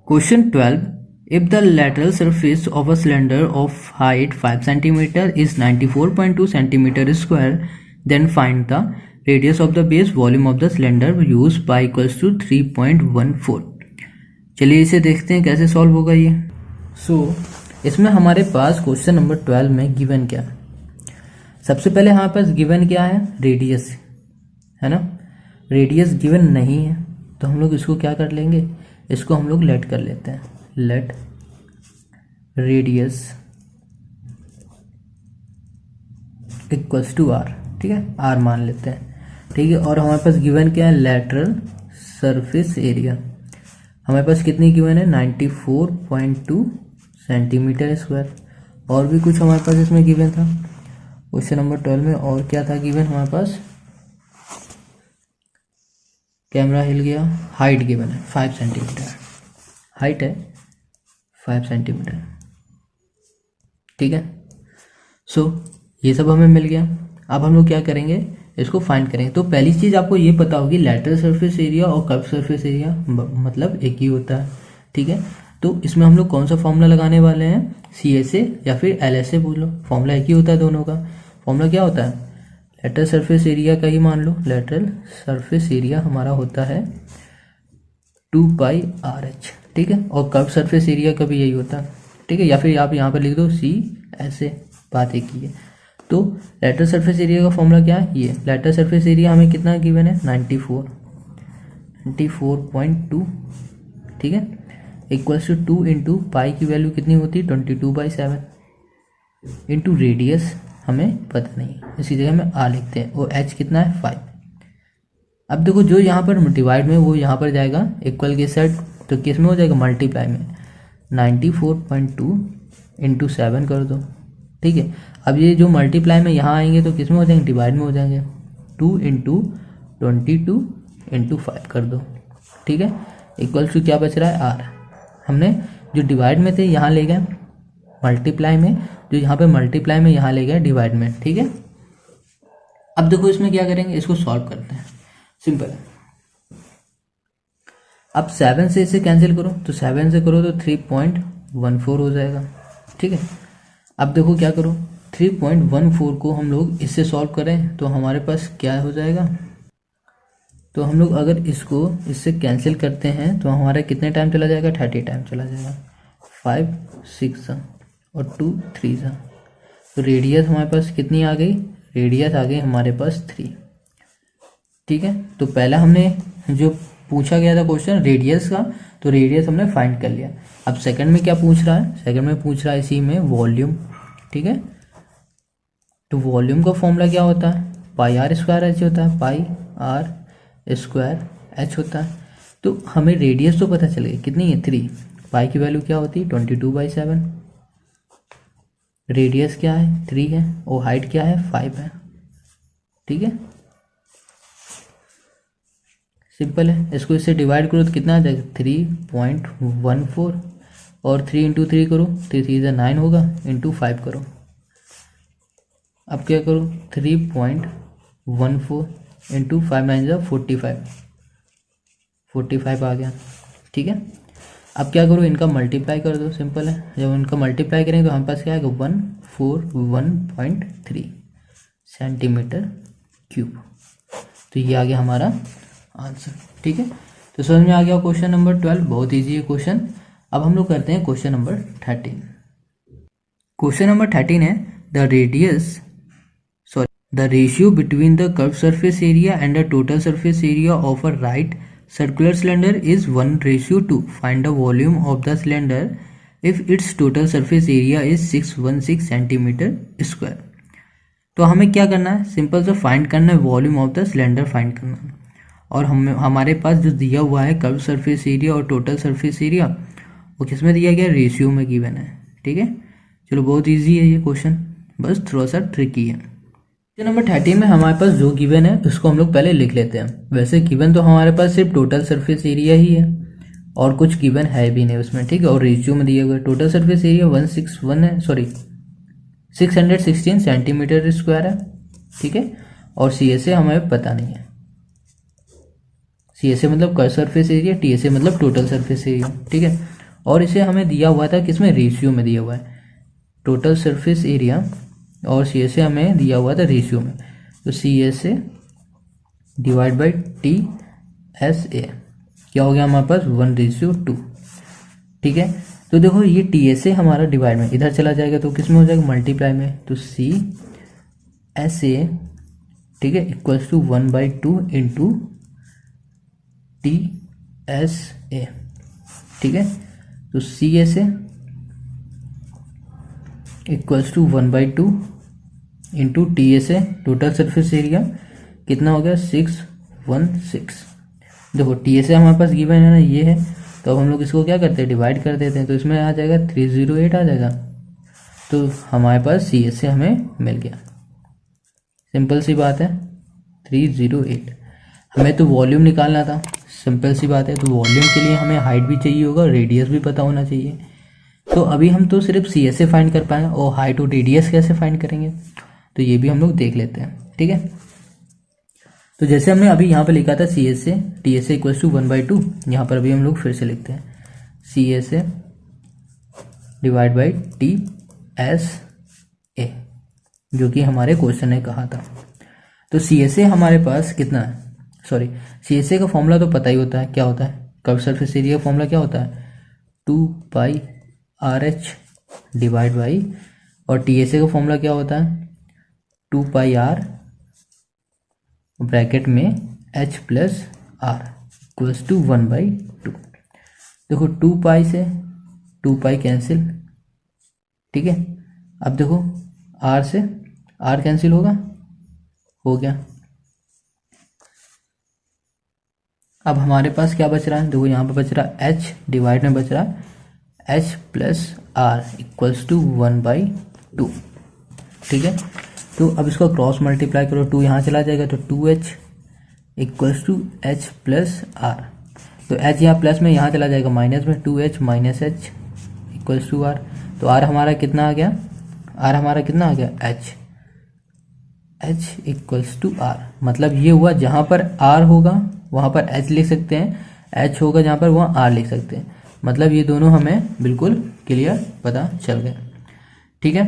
Question 12. If the lateral surface of a cylinder of height 5 cm is 94.2 cm square, then find the radius of the base volume of the cylinder used by equals to 3.14. चलिए इसे देखते हैं कैसे solve होगा ये। इसमें हमारे पास question number 12 में गिवन क्या है। सबसे पहले हमारे पास गिवन क्या है, रेडियस है ना। रेडियस गिवन नहीं है तो हम लोग इसको क्या कर लेंगे, इसको हम लोग लेट कर लेते हैं, let radius equals to R. ठीक है, आर मान लेते हैं। ठीक है, और हमारे पास गिवन क्या है, लेटरल सरफेस एरिया हमारे पास कितनी गिवन है, 94.2 सेंटीमीटर स्क्वायर। और भी कुछ हमारे पास इसमें गिवन था क्वेश्चन नंबर 12 में। और क्या था गिवन हमारे पास, कैमरा हिल गया। हाइट गिवन है 5 सेंटीमीटर, हाइट है 5 सेंटीमीटर। ठीक है, ये सब हमें मिल गया। अब हम लोग क्या करेंगे, इसको फाइंड करेंगे। तो पहली चीज आपको ये पता होगी, लेटरल सरफेस एरिया और कर्व सरफेस एरिया मतलब एक ही होता है। ठीक है, तो इसमें हम लोग कौन सा फॉर्मूला लगाने वाले हैं, CSA या फिर LSA बोल लो, फॉर्मूला एक ही होता है दोनों का। फॉर्मूला क्या होता है, लेटरल सरफेस एरिया का ही मान लो, लेटरल सरफेस एरिया हमारा होता है 2πRH। ठीक है, और कर्व सरफेस एरिया का भी यही होता है। ठीक है, या फिर आप यहाँ पर लिख दो CSA, बात एक ही है। तो लेटरल सरफेस एरिया का फॉर्मूला क्या है, ये लेटरल सरफेस एरिया हमें कितना गिवन है, 94.2। ठीक है, इक्वल्स टू 2 इंटू पाई की वैल्यू कितनी होती है, 22/7 इंटू रेडियस हमें पता नहीं, इसी जगह में आ लिखते हैं। और H कितना है, 5। अब देखो जो यहाँ पर डिवाइड में वो यहाँ पर जाएगा इक्वल के साइड, तो किस में हो जाएगा, मल्टीप्लाई में। 94.2 इंटू 7 कर दो। ठीक है, अब ये जो मल्टीप्लाई में यहाँ आएंगे तो किस में हो जाएंगे, डिवाइड में हो जाएंगे। 2 इंटू 22 इंटू 5 कर दो। ठीक है, इक्वल टू क्या बच रहा है, R। हमने जो डिवाइड में थे यहाँ ले गए मल्टीप्लाई में, जो यहाँ पे मल्टीप्लाई में यहाँ ले गए डिवाइड में। ठीक है, अब देखो इसमें क्या करेंगे, इसको सॉल्व करते हैं, सिंपल है। अब 7 से इसे कैंसिल करो, तो 7 से करो तो 3.14 हो जाएगा। ठीक है, अब देखो क्या करो, 3.14 को हम लोग इससे सॉल्व करें तो हमारे पास क्या हो जाएगा, तो हम लोग अगर इसको इससे कैंसिल करते हैं तो हमारा कितने टाइम चला जाएगा, 30 टाइम चला जाएगा। 5 6 और 2 3। तो रेडियस हमारे पास कितनी आ गई, रेडियस आ गई हमारे पास 3। ठीक है, तो पहला हमने जो पूछा गया था क्वेश्चन रेडियस का, तो रेडियस हमने फाइंड कर लिया। अब सेकंड में क्या पूछ रहा है, सेकंड में पूछ रहा है इसी में वॉल्यूम। ठीक है, तो वॉल्यूम का फॉर्मूला क्या होता है, πr²h होता है, πr²h होता है। तो हमें रेडियस तो पता चल गई कितनी है, 3। पाई की वैल्यू क्या होती है, 22/7। रेडियस क्या है, 3 है, और हाइट क्या है, 5 है। ठीक है, सिंपल है। इसको इससे डिवाइड करो तो कितना आ जाएगा, 3.14, और 3 इंटू 3 करो, 3 3 9 होगा, इंटू 5 करो। अब क्या करो, 3.14 इंटू 5 9 45 आ गया। ठीक है, अब क्या करो, इनका मल्टीप्लाई कर दो, सिंपल है। जब इनका मल्टीप्लाई करेंगे तो हमारे पास क्या आएगा, 141.3 सेंटीमीटर क्यूब। तो ये आ गया हमारा आंसर। ठीक है, तो समझ में आ गया क्वेश्चन नंबर 12, बहुत इजी है क्वेश्चन। अब हम लोग करते हैं क्वेश्चन नंबर 13। क्वेश्चन नंबर 13 है, the ratio between the curve surface area and the total surface area of a right circular cylinder is 1:2. Find the volume of the cylinder if its total surface area is 616 centimetre square. तो हमें क्या करना है, simple से find करना है volume of the cylinder find करना है। और हमारे पास जो दिया हुआ है कर्व सरफेस एरिया और टोटल सरफेस एरिया, वो किस में दिया गया, रेशियो में गिवन है। ठीक है, चलो बहुत ईजी है ये क्वेश्चन, बस थोड़ा सा ट्रिकी है। नंबर 30 में हमारे पास जो गिवन है उसको हम लोग पहले लिख लेते हैं। वैसे गिवन तो हमारे पास सिर्फ टोटल सरफेस एरिया ही है और कुछ गिवन है भी नहीं उसमें। ठीक है, और रेशियो में दिया हुआ total surface area 616 centimetre square है। ठीक है, और CSA हमें पता नहीं है। CSA मतलब कर्व सरफेस एरिया, TSA मतलब टोटल सरफेस एरिया। ठीक है, और इसे हमें दिया हुआ था किसमें, रेशियो में दिया हुआ है, टोटल सरफेस एरिया, और सी एस ए हमें दिया हुआ था रेशियो में, तो C S A divide by T S A क्या हो गया हमारे पास 1:2। ठीक है, तो देखो ये टी एस ए हमारा डिवाइड में इधर चला जाएगा तो किस में हो जाएगा, मल्टीप्लाई में, तो सी एस ए, ठीक है, equals to 1/2 into T S A. ठीक है, तो C S A equals to 1/2 into T S A, total surface area कितना हो गया 616। देखो टी एस ए हमारे पास गिवन है ना, ये है, तो अब हम लोग इसको क्या करते हैं, डिवाइड कर देते हैं, तो इसमें आ जाएगा 308 आ जाएगा, तो हमारे पास सी एस ए हमें मिल गया। सिंपल सी बात है, 308। हमें तो वॉल्यूम निकालना था, सिंपल सी बात है, तो वॉल्यूम के लिए हमें हाइट भी चाहिए होगा, रेडियस भी पता होना चाहिए। तो अभी हम तो सिर्फ सी एस ए फाइंड कर पाएंगे, और हाइट और रेडियस कैसे फाइंड करेंगे, तो ये भी हम लोग देख लेते हैं। ठीक है, तो जैसे हमने अभी यहाँ पे लिखा था C S A T S A equals to 1/2, यहाँ पर अभी हम लोग फिर से लिखते हैं C S A divide by T S A, जो कि हमारे क्वेश्चन ने कहा था। तो सी एस ए हमारे पास कितना है, सॉरी, सी एस ए का फॉर्मूला तो पता ही होता है, क्या होता है, कर्व सरफेस एरिया का फॉर्मूला क्या होता है, 2πRH डिवाइड बाई, और टी एस ए का फॉर्मूला क्या होता है, 2πR ब्रैकेट में h plus R equals to 1/2। देखो 2π से 2π कैंसिल, ठीक है, अब देखो r से r कैंसिल होगा, हो गया। अब हमारे पास क्या बच रहा है, देखो यहाँ पे बच रहा है h डिवाइड में बच रहा है h plus R equals to 1/2। ठीक है, तो अब इसको क्रॉस मल्टीप्लाई करो, 2 यहाँ चला जाएगा तो 2h equals to h plus r, तो h यहाँ प्लस में यहाँ चला जाएगा माइनस में, 2h minus h equals to r, तो r हमारा कितना आ गया, r हमारा कितना आ गया h इक्वल्स टू आर। मतलब ये हुआ जहाँ पर r होगा वहाँ पर h लिख सकते हैं, h होगा जहाँ पर वहाँ r लिख सकते हैं, मतलब ये दोनों हमें बिल्कुल क्लियर पता चल गया। ठीक है,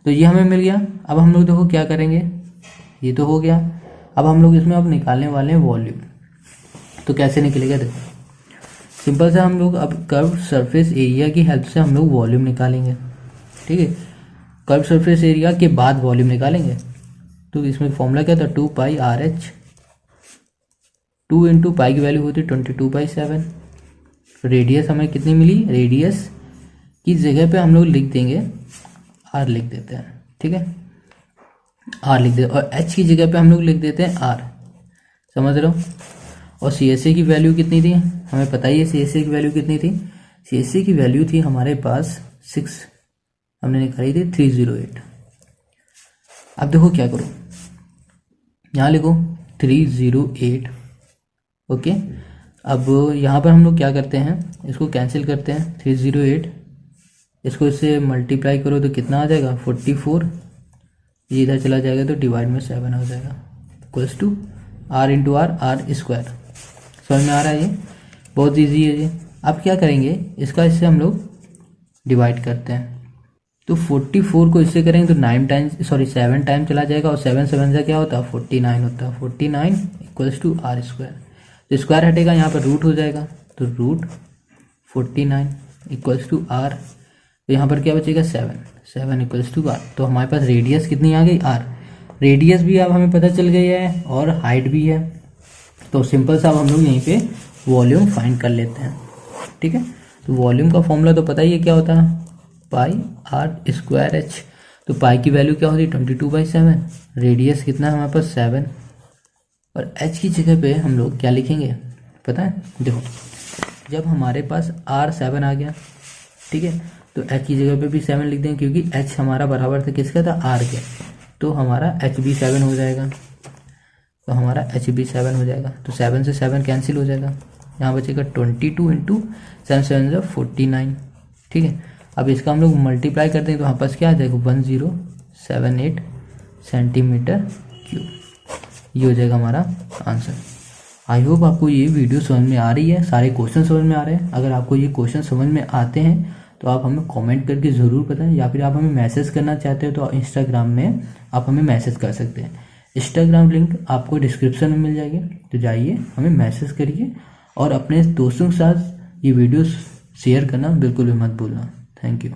तो ये हमें मिल गया। अब हम लोग देखो क्या करेंगे, ये तो हो गया, अब हम लोग इसमें अब निकालने वाले हैं वॉल्यूम। तो कैसे निकलेगा, देखो सिंपल से हम लोग अब कर्व सरफेस एरिया की हेल्प से हम लोग वॉल्यूम निकालेंगे। ठीक है, कर्व सरफेस एरिया के बाद वॉल्यूम निकालेंगे। तो इसमें फॉर्मूला क्या था, 2πRH, 2 इंटू पाई की वैल्यू होती 22/7। रेडियस हमें कितनी मिली, रेडियस की जगह पे हम लोग लिख देंगे r लिख देते हैं। ठीक है, r लिख देते, और h की जगह पे हम लोग लिख देते हैं r, समझ रहे हो। और सी एस ए की वैल्यू कितनी थी, हमें पता ही है सी एस ए की वैल्यू कितनी थी, सी एस ए की वैल्यू थी हमारे पास 6, हमने निकाली थी 308। अब देखो क्या करो, यहाँ लिखो 308। ओके, अब यहाँ पर हम लोग क्या करते हैं, इसको कैंसिल करते हैं, 308 इसको इससे मल्टीप्लाई करो तो कितना आ जाएगा 44, ये इधर चला जाएगा तो डिवाइड में 7 हो जाएगा, equals to r into r square. समझ में आ रहा है, ये बहुत ईजी है ये। अब क्या करेंगे, इसका इससे हम लोग डिवाइड करते हैं, तो 44 को इससे करेंगे तो 7 टाइम चला जाएगा, और 7 से क्या होता है 49 होता है, 49 इक्वल्स टू r स्क्वायर। तो स्क्वायर हटेगा, यहाँ पर रूट हो जाएगा, तो रूट 49 इक्वल्स टू r, तो यहाँ पर क्या बचेगा 7 इक्वल्स टू r। तो हमारे पास रेडियस कितनी आ गई, r। रेडियस भी अब हमें पता चल गई है और हाइट भी है, तो सिंपल सा अब हम लोग यहीं पे वॉल्यूम फाइंड कर लेते हैं। ठीक है, तो वॉल्यूम का फॉर्मूला तो पता ही है क्या होता है, πr²h। तो पाई की वैल्यू क्या होती है 22/7, रेडियस कितना है हमारे पास 7, और h की जगह पे हम लोग क्या लिखेंगे पता है, देखो जब हमारे पास r7 आ गया, ठीक है, तो h की जगह पे भी 7 लिख देंगे, क्योंकि h हमारा बराबर था किसका था, r के, तो हमारा h भी 7 हो जाएगा, तो हमारा h भी 7 हो जाएगा, तो 7 से 7 कैंसिल हो जाएगा, यहाँ बचेगा 22 इंटू 7 49। ठीक है, अब इसका हम लोग मल्टीप्लाई करते हैं तो हमारे पास क्या आ जाएगा 1078 सेंटीमीटर क्यूब, ये हो जाएगा हमारा आंसर। आई होप आपको ये वीडियो समझ में आ रही है, सारे क्वेश्चन समझ में आ रहे हैं। अगर आपको ये क्वेश्चन समझ में आते हैं तो आप हमें कमेंट करके ज़रूर बताएं, या फिर आप हमें मैसेज करना चाहते हो तो इंस्टाग्राम में आप हमें मैसेज कर सकते हैं। इंस्टाग्राम लिंक आपको डिस्क्रिप्शन में मिल जाएगी, तो जाइए हमें मैसेज करिए और अपने दोस्तों के साथ ये वीडियो शेयर करना बिल्कुल भी मत भूलना। Thank you.